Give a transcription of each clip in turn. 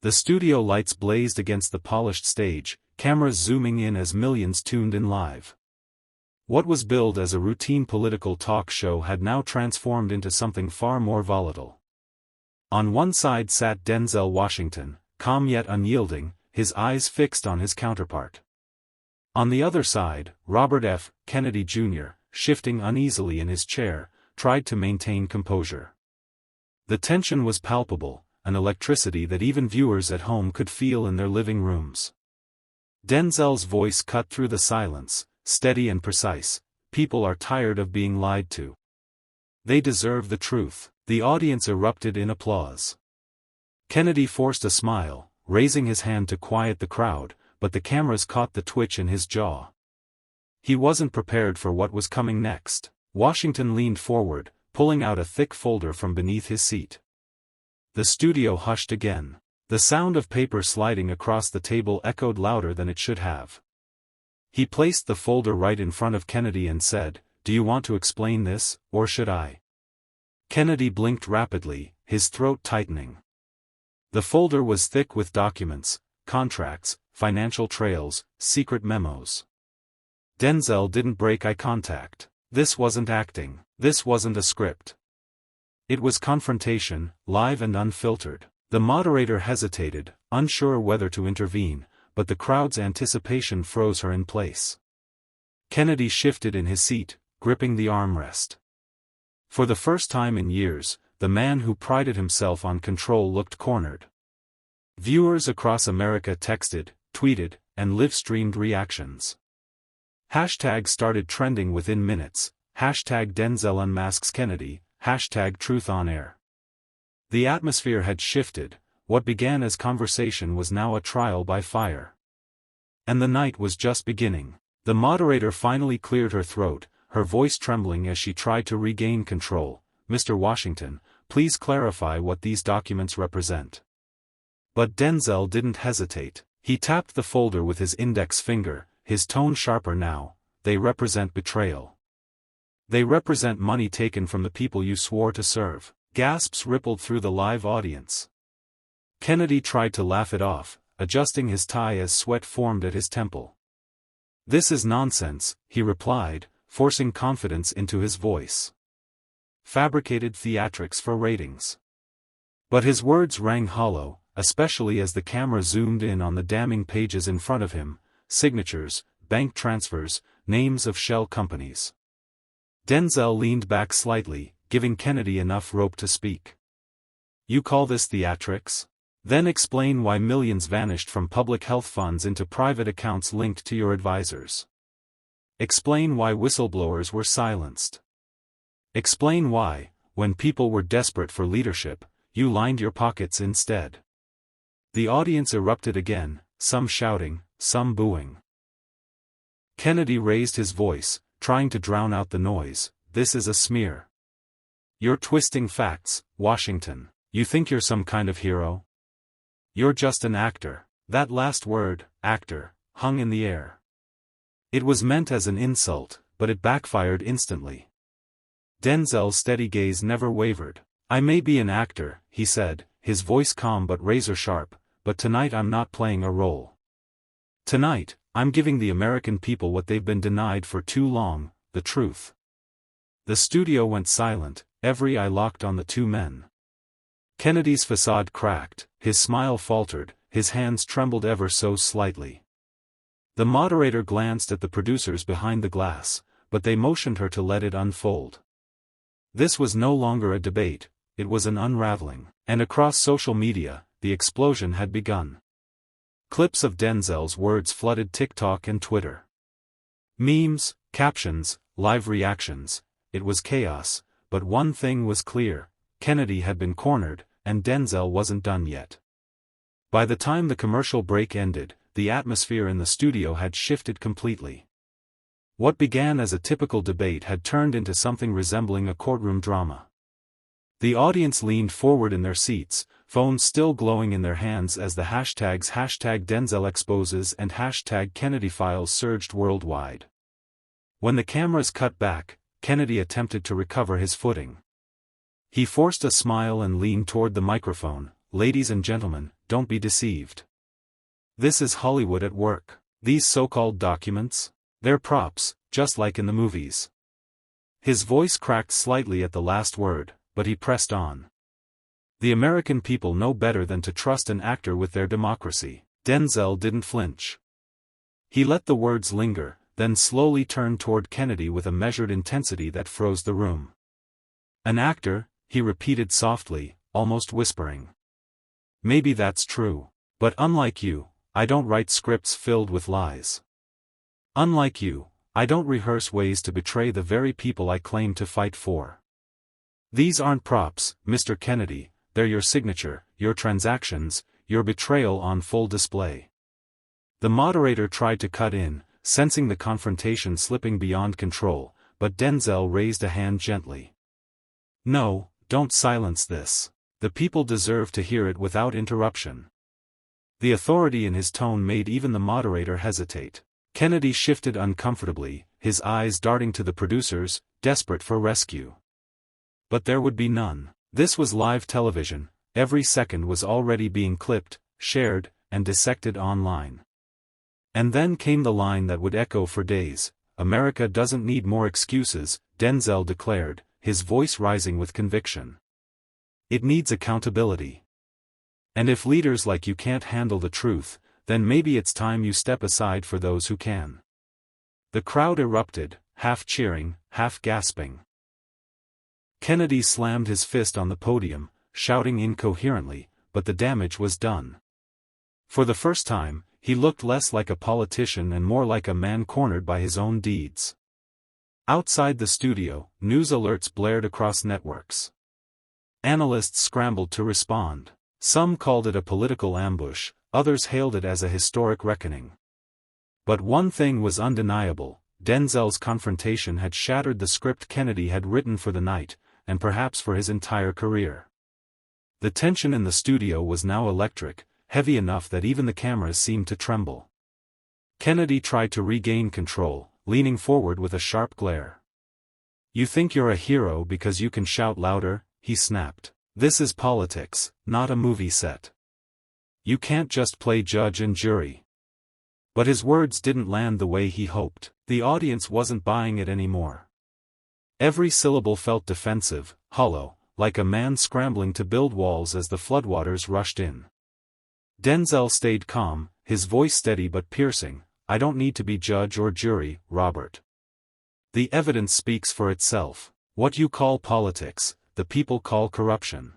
The studio lights blazed against the polished stage, cameras zooming in as millions tuned in live. What was billed as a routine political talk show had now transformed into something far more volatile. On one side sat Denzel Washington, calm yet unyielding, his eyes fixed on his counterpart. On the other side, Robert F. Kennedy Jr., shifting uneasily in his chair, tried to maintain composure. The tension was palpable, an electricity that even viewers at home could feel in their living rooms. Denzel's voice cut through the silence, steady and precise. People are tired of being lied to. They deserve the truth. The audience erupted in applause. Kennedy forced a smile, raising his hand to quiet the crowd, but the cameras caught the twitch in his jaw. He wasn't prepared for what was coming next. Washington leaned forward, pulling out a thick folder from beneath his seat. The studio hushed again. The sound of paper sliding across the table echoed louder than it should have. He placed the folder right in front of Kennedy and said, "Do you want to explain this, or should I?" Kennedy blinked rapidly, his throat tightening. The folder was thick with documents, contracts, financial trails, secret memos. Denzel didn't break eye contact. This wasn't acting. This wasn't a script. It was confrontation, live and unfiltered. The moderator hesitated, unsure whether to intervene, but the crowd's anticipation froze her in place. Kennedy shifted in his seat, gripping the armrest. For the first time in years, the man who prided himself on control looked cornered. Viewers across America texted, tweeted, and live-streamed reactions. Hashtags started trending within minutes, hashtag Denzel Unmasks Kennedy, hashtag Truth on Air. The atmosphere had shifted. What began as conversation was now a trial by fire. And the night was just beginning. The moderator finally cleared her throat, her voice trembling as she tried to regain control. "Mr. Washington, please clarify what these documents represent." But Denzel didn't hesitate. He tapped the folder with his index finger, his tone sharper now. "They represent betrayal. They represent money taken from the people you swore to serve." Gasps rippled through the live audience. Kennedy tried to laugh it off, adjusting his tie as sweat formed at his temple. "This is nonsense," he replied, forcing confidence into his voice. "Fabricated theatrics for ratings." But his words rang hollow, especially as the camera zoomed in on the damning pages in front of him, signatures, bank transfers, names of shell companies. Denzel leaned back slightly, giving Kennedy enough rope to speak. "You call this theatrics? Then explain why millions vanished from public health funds into private accounts linked to your advisors. Explain why whistleblowers were silenced. Explain why, when people were desperate for leadership, you lined your pockets instead." The audience erupted again, some shouting, some booing. Kennedy raised his voice, trying to drown out the noise. "This is a smear. You're twisting facts, Washington. You think you're some kind of hero? You're just an actor." That last word, actor, hung in the air. It was meant as an insult, but it backfired instantly. Denzel's steady gaze never wavered. "I may be an actor," he said, his voice calm but razor-sharp, "but tonight I'm not playing a role. Tonight, I'm giving the American people what they've been denied for too long, the truth." The studio went silent, every eye locked on the two men. Kennedy's facade cracked, his smile faltered, his hands trembled ever so slightly. The moderator glanced at the producers behind the glass, but they motioned her to let it unfold. This was no longer a debate, it was an unraveling, and across social media, the explosion had begun. Clips of Denzel's words flooded TikTok and Twitter. Memes, captions, live reactions, it was chaos, but one thing was clear: Kennedy had been cornered, and Denzel wasn't done yet. By the time the commercial break ended, the atmosphere in the studio had shifted completely. What began as a typical debate had turned into something resembling a courtroom drama. The audience leaned forward in their seats, phones still glowing in their hands as the hashtags #DenzelExposes and #KennedyFiles surged worldwide. When the cameras cut back, Kennedy attempted to recover his footing. He forced a smile and leaned toward the microphone. ladies and gentlemen, don't be deceived. This is Hollywood at work. These so-called documents? They're props, just like in the movies. His voice cracked slightly at the last word, but he pressed on. The American people know better than to trust an actor with their democracy. Denzel didn't flinch. He let the words linger, then slowly turned toward Kennedy with a measured intensity that froze the room. An actor, he repeated softly, almost whispering. Maybe that's true. But unlike you, I don't write scripts filled with lies. Unlike you, I don't rehearse ways to betray the very people I claim to fight for. These aren't props, Mr. Kennedy, they're your signature, your transactions, your betrayal on full display. The moderator tried to cut in, sensing the confrontation slipping beyond control, but Denzel raised a hand gently. No, don't silence this. The people deserve to hear it without interruption. The authority in his tone made even the moderator hesitate. Kennedy shifted uncomfortably, his eyes darting to the producers, desperate for rescue. But there would be none. This was live television, every second was already being clipped, shared, and dissected online. And then came the line that would echo for days. America doesn't need more excuses, Denzel declared, his voice rising with conviction. It needs accountability. And if leaders like you can't handle the truth, then maybe it's time you step aside for those who can. The crowd erupted, half cheering, half gasping. Kennedy slammed his fist on the podium, shouting incoherently, but the damage was done. For the first time, he looked less like a politician and more like a man cornered by his own deeds. Outside the studio, news alerts blared across networks. Analysts scrambled to respond. Some called it a political ambush, others hailed it as a historic reckoning. But one thing was undeniable, Denzel's confrontation had shattered the script Kennedy had written for the night, and perhaps for his entire career. The tension in the studio was now electric, heavy enough that even the cameras seemed to tremble. Kennedy tried to regain control, leaning forward with a sharp glare. You think you're a hero because you can shout louder, he snapped. This is politics, not a movie set. You can't just play judge and jury. But his words didn't land the way he hoped. The audience wasn't buying it anymore. Every syllable felt defensive, hollow, like a man scrambling to build walls as the floodwaters rushed in. Denzel stayed calm, his voice steady but piercing. I don't need to be judge or jury, Robert. The evidence speaks for itself. What you call politics, the people call corruption.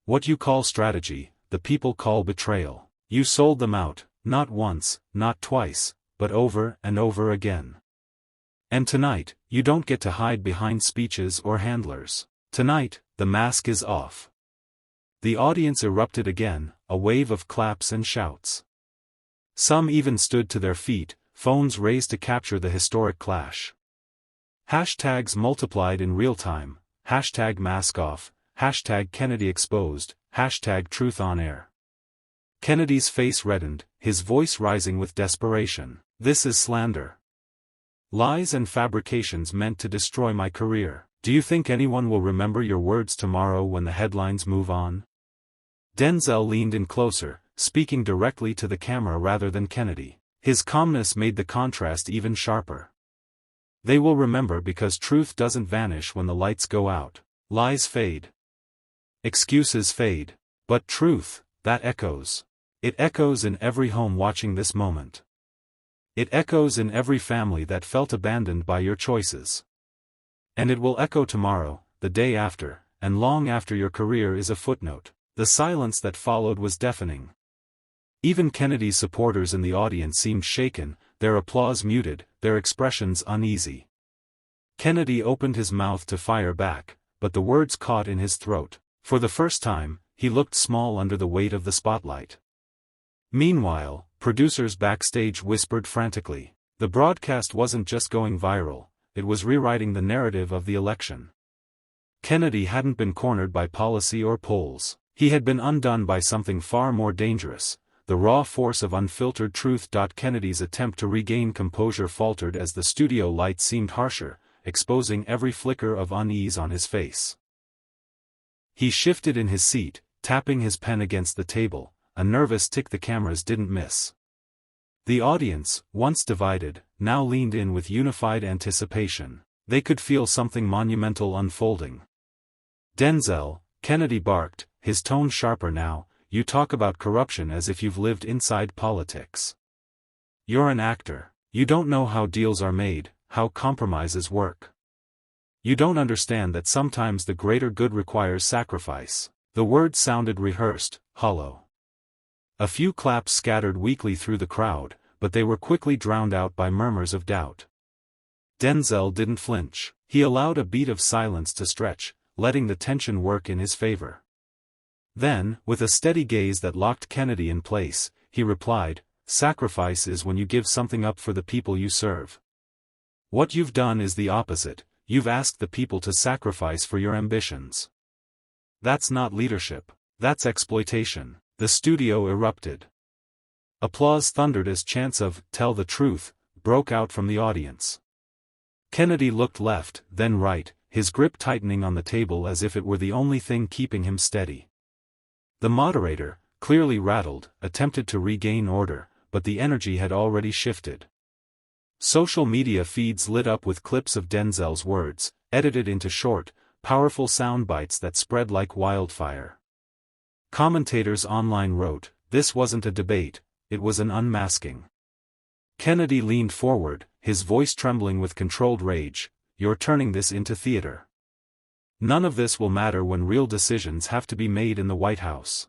What you call strategy, the people call betrayal. You sold them out, not once, not twice, but over and over again. And tonight, you don't get to hide behind speeches or handlers. Tonight, the mask is off. The audience erupted again, a wave of claps and shouts. Some even stood to their feet, phones raised to capture the historic clash. Hashtags multiplied in real time. Hashtag mask off, hashtag Kennedy exposed, hashtag truth on air. Kennedy's face reddened, his voice rising with desperation. This is slander. Lies and fabrications meant to destroy my career. Do you think anyone will remember your words tomorrow when the headlines move on? Denzel leaned in closer, speaking directly to the camera rather than Kennedy. His calmness made the contrast even sharper. They will remember because truth doesn't vanish when the lights go out. Lies fade. Excuses fade. But truth, that echoes. It echoes in every home watching this moment. It echoes in every family that felt abandoned by your choices. And it will echo tomorrow, the day after, and long after your career is a footnote. The silence that followed was deafening. Even Kennedy's supporters in the audience seemed shaken, their applause muted, their expressions uneasy. Kennedy opened his mouth to fire back, but the words caught in his throat. For the first time, he looked small under the weight of the spotlight. Meanwhile, producers backstage whispered frantically. The broadcast wasn't just going viral, it was rewriting the narrative of the election. Kennedy hadn't been cornered by policy or polls. He had been undone by something far more dangerous, the raw force of unfiltered truth. Kennedy's attempt to regain composure faltered as the studio lights seemed harsher, exposing every flicker of unease on his face. He shifted in his seat, tapping his pen against the table, a nervous tick the cameras didn't miss. The audience, once divided, now leaned in with unified anticipation. They could feel something monumental unfolding. "Denzel," Kennedy barked, his tone sharper now, "you talk about corruption as if you've lived inside politics. You're an actor. You don't know how deals are made, how compromises work. You don't understand that sometimes the greater good requires sacrifice." The words sounded rehearsed, hollow. A few claps scattered weakly through the crowd, but they were quickly drowned out by murmurs of doubt. Denzel didn't flinch. He allowed a beat of silence to stretch, letting the tension work in his favor. Then, with a steady gaze that locked Kennedy in place, he replied, "Sacrifice is when you give something up for the people you serve. What you've done is the opposite. You've asked the people to sacrifice for your ambitions. That's not leadership. That's exploitation." The studio erupted. Applause thundered as chants of "Tell the truth" broke out from the audience. Kennedy looked left, then right, his grip tightening on the table as if it were the only thing keeping him steady. The moderator, clearly rattled, attempted to regain order, but the energy had already shifted. Social media feeds lit up with clips of Denzel's words, edited into short, powerful sound bites that spread like wildfire. Commentators online wrote, "This wasn't a debate, it was an unmasking." Kennedy leaned forward, his voice trembling with controlled rage, "You're turning this into theater. None of this will matter when real decisions have to be made in the White House."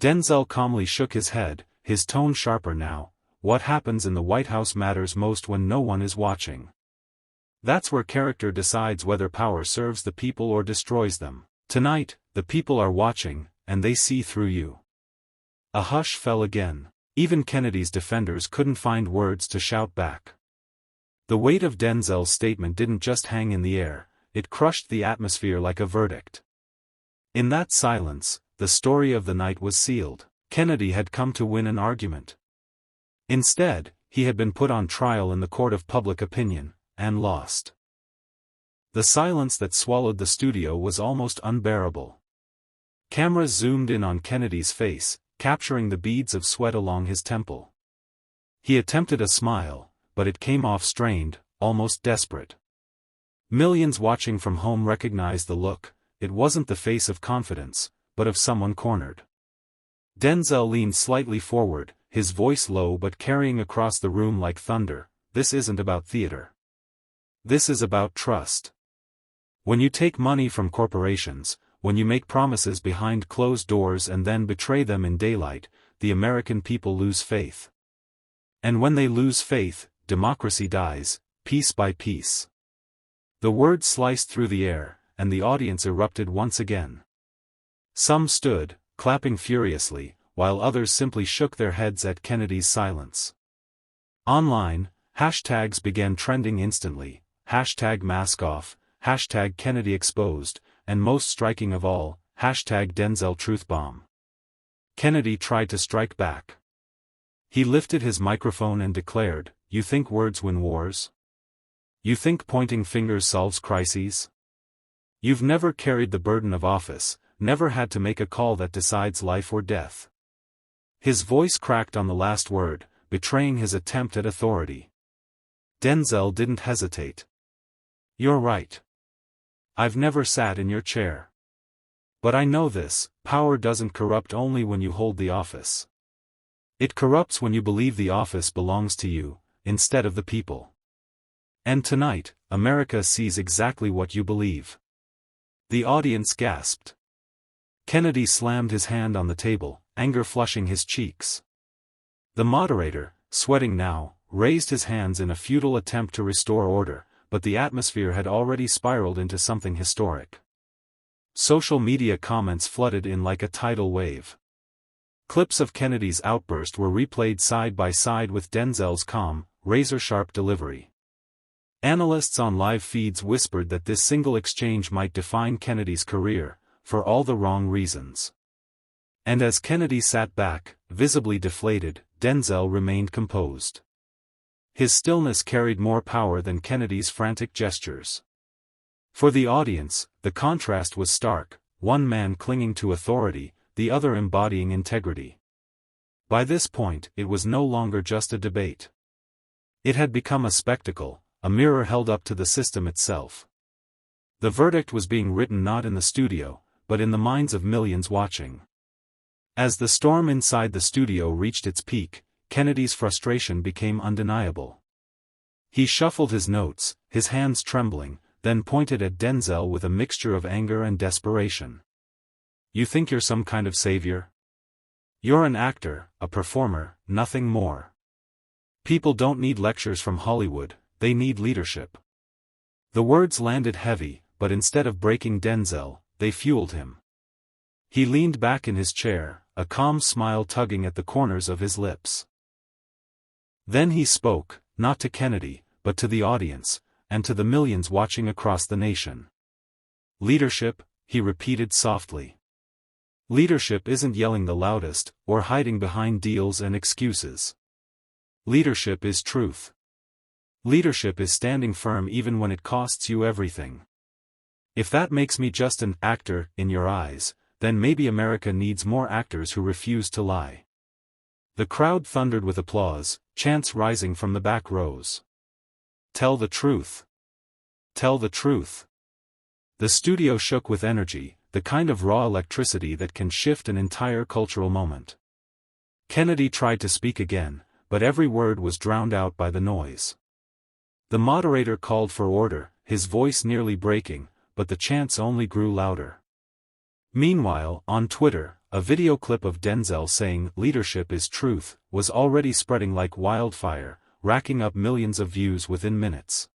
Denzel calmly shook his head, his tone sharper now. "What happens in the White House matters most when no one is watching. That's where character decides whether power serves the people or destroys them. Tonight, the people are watching, and they see through you." A hush fell again. Even Kennedy's defenders couldn't find words to shout back. The weight of Denzel's statement didn't just hang in the air, it crushed the atmosphere like a verdict. In that silence, the story of the night was sealed. Kennedy had come to win an argument. Instead, he had been put on trial in the court of public opinion, and lost. The silence that swallowed the studio was almost unbearable. Cameras zoomed in on Kennedy's face, capturing the beads of sweat along his temple. He attempted a smile, but it came off strained, almost desperate. Millions watching from home recognized the look. It wasn't the face of confidence, but of someone cornered. Denzel leaned slightly forward, his voice low but carrying across the room like thunder. "This isn't about theater. This is about trust. When you take money from corporations, when you make promises behind closed doors and then betray them in daylight, the American people lose faith. And when they lose faith, democracy dies, piece by piece." The words sliced through the air, and the audience erupted once again. Some stood, clapping furiously, while others simply shook their heads at Kennedy's silence. Online, hashtags began trending instantly, #MaskOff, #KennedyExposed, and most striking of all, #DenzelTruthBomb. Kennedy tried to strike back. He lifted his microphone and declared, "You think words win wars? You think pointing fingers solves crises? You've never carried the burden of office, never had to make a call that decides life or death." His voice cracked on the last word, betraying his attempt at authority. Denzel didn't hesitate. "You're right. I've never sat in your chair. But I know this, power doesn't corrupt only when you hold the office. It corrupts when you believe the office belongs to you, instead of the people. And tonight, America sees exactly what you believe." The audience gasped. Kennedy slammed his hand on the table, anger flushing his cheeks. The moderator, sweating now, raised his hands in a futile attempt to restore order, but the atmosphere had already spiraled into something historic. Social media comments flooded in like a tidal wave. Clips of Kennedy's outburst were replayed side by side with Denzel's calm, razor-sharp delivery. Analysts on live feeds whispered that this single exchange might define Kennedy's career, for all the wrong reasons. And as Kennedy sat back, visibly deflated, Denzel remained composed. His stillness carried more power than Kennedy's frantic gestures. For the audience, the contrast was stark. one man clinging to authority, the other embodying integrity. By this point, it was no longer just a debate. It had become a spectacle, a mirror held up to the system itself. The verdict was being written not in the studio, but in the minds of millions watching. As the storm inside the studio reached its peak, Kennedy's frustration became undeniable. He shuffled his notes, his hands trembling, then pointed at Denzel with a mixture of anger and desperation. "You think you're some kind of savior? You're an actor, a performer, nothing more. People don't need lectures from Hollywood, they need leadership." The words landed heavy, but instead of breaking Denzel, they fueled him. He leaned back in his chair, a calm smile tugging at the corners of his lips. Then he spoke, not to Kennedy, but to the audience, and to the millions watching across the nation. "Leadership," he repeated softly. "Leadership isn't yelling the loudest, or hiding behind deals and excuses. Leadership is truth. Leadership is standing firm even when it costs you everything. If that makes me just an actor in your eyes, then maybe America needs more actors who refuse to lie." The crowd thundered with applause, chants rising from the back rows. "Tell the truth. Tell the truth." The studio shook with energy, the kind of raw electricity that can shift an entire cultural moment. Kennedy tried to speak again, but every word was drowned out by the noise. The moderator called for order, his voice nearly breaking, but the chants only grew louder. Meanwhile, on Twitter, a video clip of Denzel saying "leadership is truth" was already spreading like wildfire, racking up millions of views within minutes.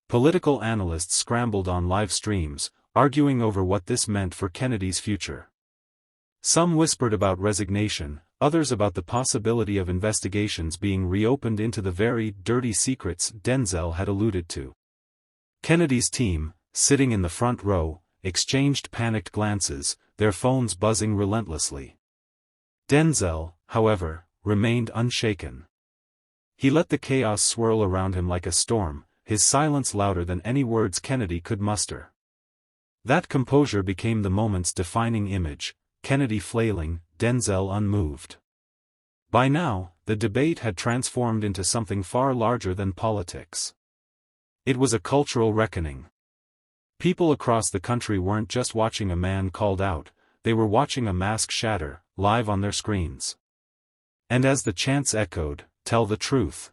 Political analysts scrambled on live streams, arguing over what this meant for Kennedy's future. Some whispered about resignation, others about the possibility of investigations being reopened into the very dirty secrets Denzel had alluded to. Kennedy's team, sitting in the front row, exchanged panicked glances, their phones buzzing relentlessly. Denzel, however, remained unshaken. He let the chaos swirl around him like a storm, his silence louder than any words Kennedy could muster. That composure became the moment's defining image, Kennedy flailing, Denzel unmoved. By now, the debate had transformed into something far larger than politics. It was a cultural reckoning. People across the country weren't just watching a man called out, they were watching a mask shatter, live on their screens. And as the chants echoed, "Tell the truth,"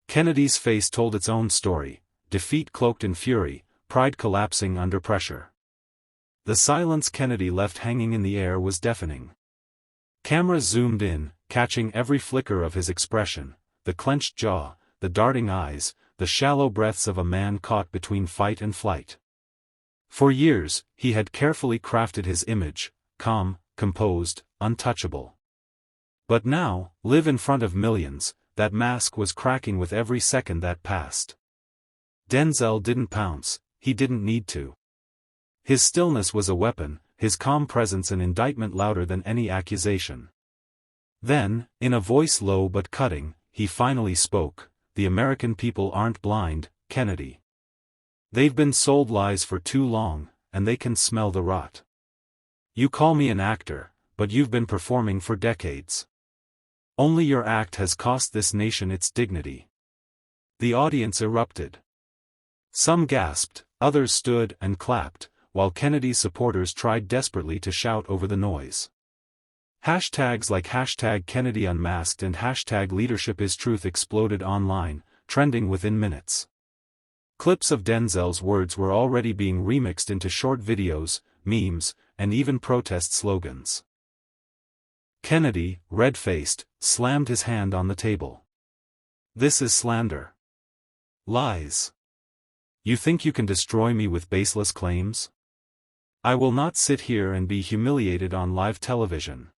Kennedy's face told its own story, defeat cloaked in fury, pride collapsing under pressure. The silence Kennedy left hanging in the air was deafening. Cameras zoomed in, catching every flicker of his expression, the clenched jaw, the darting eyes, the shallow breaths of a man caught between fight and flight. For years, he had carefully crafted his image, calm, composed, untouchable. But now, live in front of millions, that mask was cracking with every second that passed. Denzel didn't pounce, he didn't need to. His stillness was a weapon, his calm presence an indictment louder than any accusation. Then, in a voice low but cutting, he finally spoke, "The American people aren't blind, Kennedy. They've been sold lies for too long, and they can smell the rot. You call me an actor, but you've been performing for decades. Only your act has cost this nation its dignity." The audience erupted. Some gasped, others stood and clapped, while Kennedy's supporters tried desperately to shout over the noise. Hashtags like #Kennedy Unmasked and #LeadershipIsTruth exploded online, trending within minutes. Clips of Denzel's words were already being remixed into short videos, memes, and even protest slogans. Kennedy, red-faced, slammed his hand on the table. "This is slander. Lies. You think you can destroy me with baseless claims? I will not sit here and be humiliated on live television."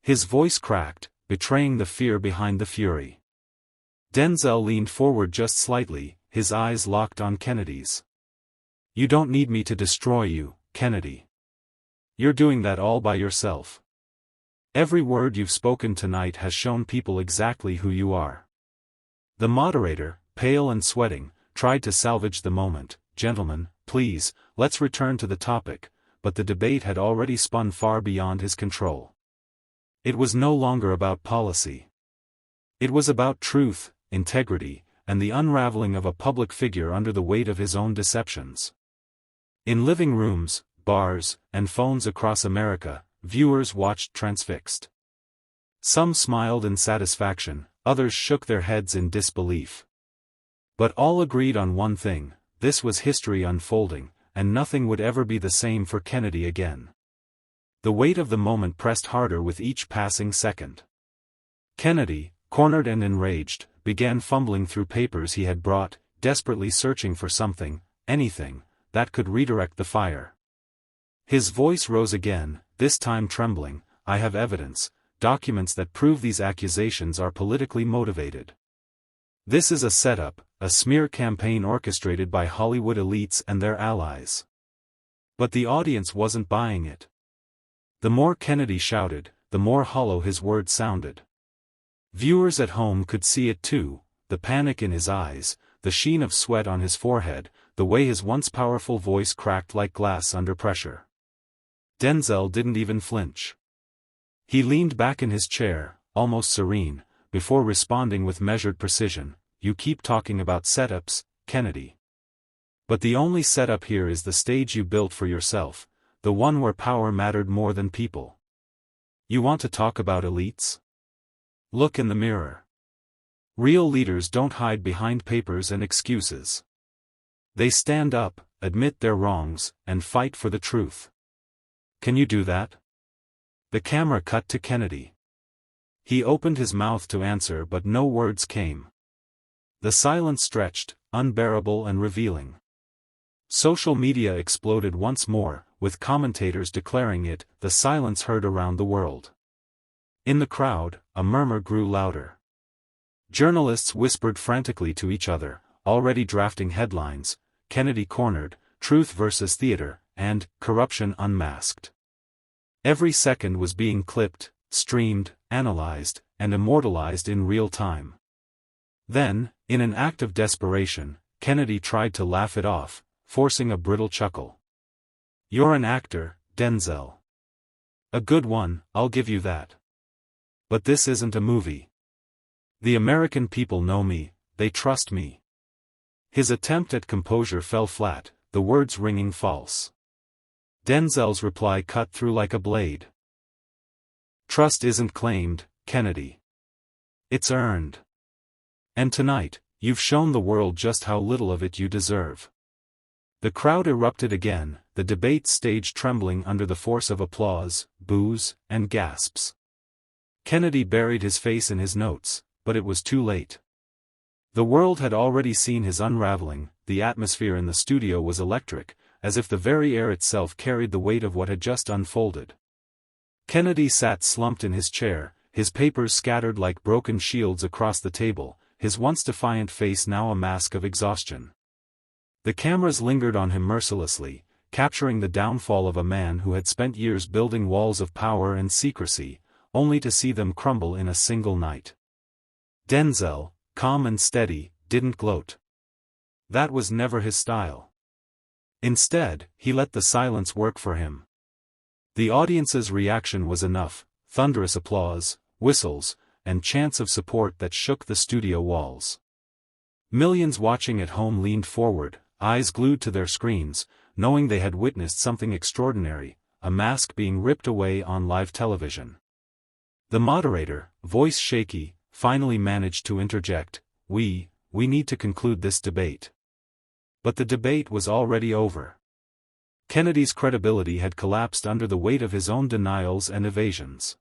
His voice cracked, betraying the fear behind the fury. Denzel leaned forward just slightly, his eyes locked on Kennedy's. "You don't need me to destroy you, Kennedy. You're doing that all by yourself. Every word you've spoken tonight has shown people exactly who you are." The moderator, pale and sweating, tried to salvage the moment. "Gentlemen, please, let's return to the topic," but the debate had already spun far beyond his control. It was no longer about policy. It was about truth, integrity, and the unraveling of a public figure under the weight of his own deceptions. In living rooms, bars, and phones across America, viewers watched transfixed. Some smiled in satisfaction, others shook their heads in disbelief. But all agreed on one thing: this was history unfolding, and nothing would ever be the same for Kennedy again. The weight of the moment pressed harder with each passing second. Kennedy, cornered and enraged, began fumbling through papers he had brought, desperately searching for something, anything, that could redirect the fire. His voice rose again, this time trembling. "I have evidence, documents that prove these accusations are politically motivated. This is a setup, a smear campaign orchestrated by Hollywood elites and their allies." But the audience wasn't buying it. The more Kennedy shouted, the more hollow his words sounded. Viewers at home could see it too: the panic in his eyes, the sheen of sweat on his forehead, the way his once powerful voice cracked like glass under pressure. Denzel didn't even flinch. He leaned back in his chair, almost serene, before responding with measured precision. "You keep talking about setups, Kennedy. But the only setup here is the stage you built for yourself, the one where power mattered more than people. You want to talk about elites? Look in the mirror. Real leaders don't hide behind papers and excuses. They stand up, admit their wrongs, and fight for the truth. Can you do that?" The camera cut to Kennedy. He opened his mouth to answer, but no words came. The silence stretched, unbearable and revealing. Social media exploded once more, with commentators declaring it the silence heard around the world. In the crowd, a murmur grew louder. Journalists whispered frantically to each other, already drafting headlines: "Kennedy cornered," "Truth versus Theater," and "Corruption Unmasked." Every second was being clipped, streamed, analyzed, and immortalized in real time. Then, in an act of desperation, Kennedy tried to laugh it off, forcing a brittle chuckle. "You're an actor, Denzel. A good one, I'll give you that. But this isn't a movie. The American people know me, they trust me." His attempt at composure fell flat, the words ringing false. Denzel's reply cut through like a blade. "Trust isn't claimed, Kennedy. It's earned. And tonight, you've shown the world just how little of it you deserve." The crowd erupted again, the debate stage trembling under the force of applause, boos, and gasps. Kennedy buried his face in his notes, but it was too late. The world had already seen his unraveling. The atmosphere in the studio was electric, as if the very air itself carried the weight of what had just unfolded. Kennedy sat slumped in his chair, his papers scattered like broken shields across the table, his once defiant face now a mask of exhaustion. The cameras lingered on him mercilessly, capturing the downfall of a man who had spent years building walls of power and secrecy, only to see them crumble in a single night. Denzel, calm and steady, didn't gloat. That was never his style. Instead, he let the silence work for him. The audience's reaction was enough: thunderous applause, whistles, and chants of support that shook the studio walls. Millions watching at home leaned forward, eyes glued to their screens, knowing they had witnessed something extraordinary, a mask being ripped away on live television. The moderator, voice shaky, finally managed to interject: We need to conclude this debate." But the debate was already over. Kennedy's credibility had collapsed under the weight of his own denials and evasions.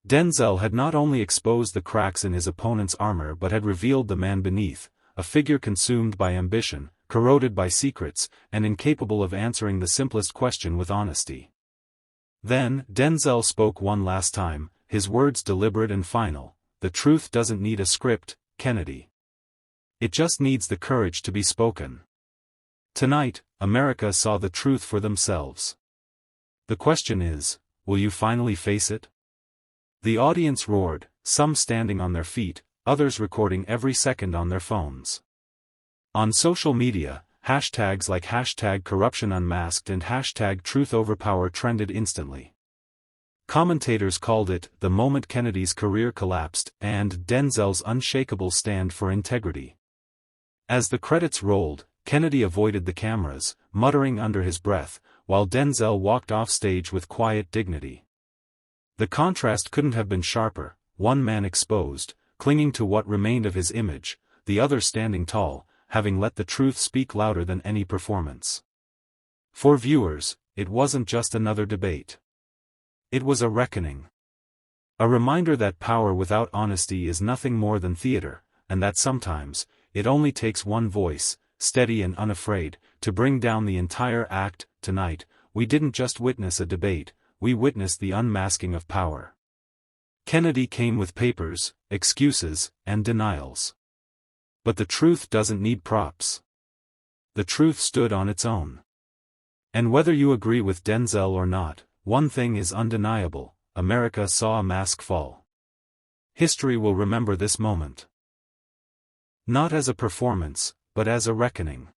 Denzel had not only exposed the cracks in his opponent's armor but had revealed the man beneath, a figure consumed by ambition, corroded by secrets, and incapable of answering the simplest question with honesty. Then, Denzel spoke one last time, his words deliberate and final: "The truth doesn't need a script, Kennedy. It just needs the courage to be spoken." Tonight, America saw the truth for themselves. The question is, will you finally face it? The audience roared, some standing on their feet, others recording every second on their phones. On social media, hashtags like hashtag corruption unmasked and hashtag truth over power trended instantly. Commentators called it the moment Kennedy's career collapsed and Denzel's unshakable stand for integrity. As the credits rolled, Kennedy avoided the cameras, muttering under his breath, while Denzel walked off stage with quiet dignity. The contrast couldn't have been sharper, one man exposed, clinging to what remained of his image, the other standing tall, having let the truth speak louder than any performance. For viewers, it wasn't just another debate. It was a reckoning. A reminder that power without honesty is nothing more than theater, and that sometimes, it only takes one voice, steady and unafraid, to bring down the entire act. Tonight, we didn't just witness a debate, we witnessed the unmasking of power. Kennedy came with papers, excuses, and denials. But the truth doesn't need props. The truth stood on its own. And whether you agree with Denzel or not, one thing is undeniable: America saw a mask fall. History will remember this moment. Not as a performance, but as a reckoning.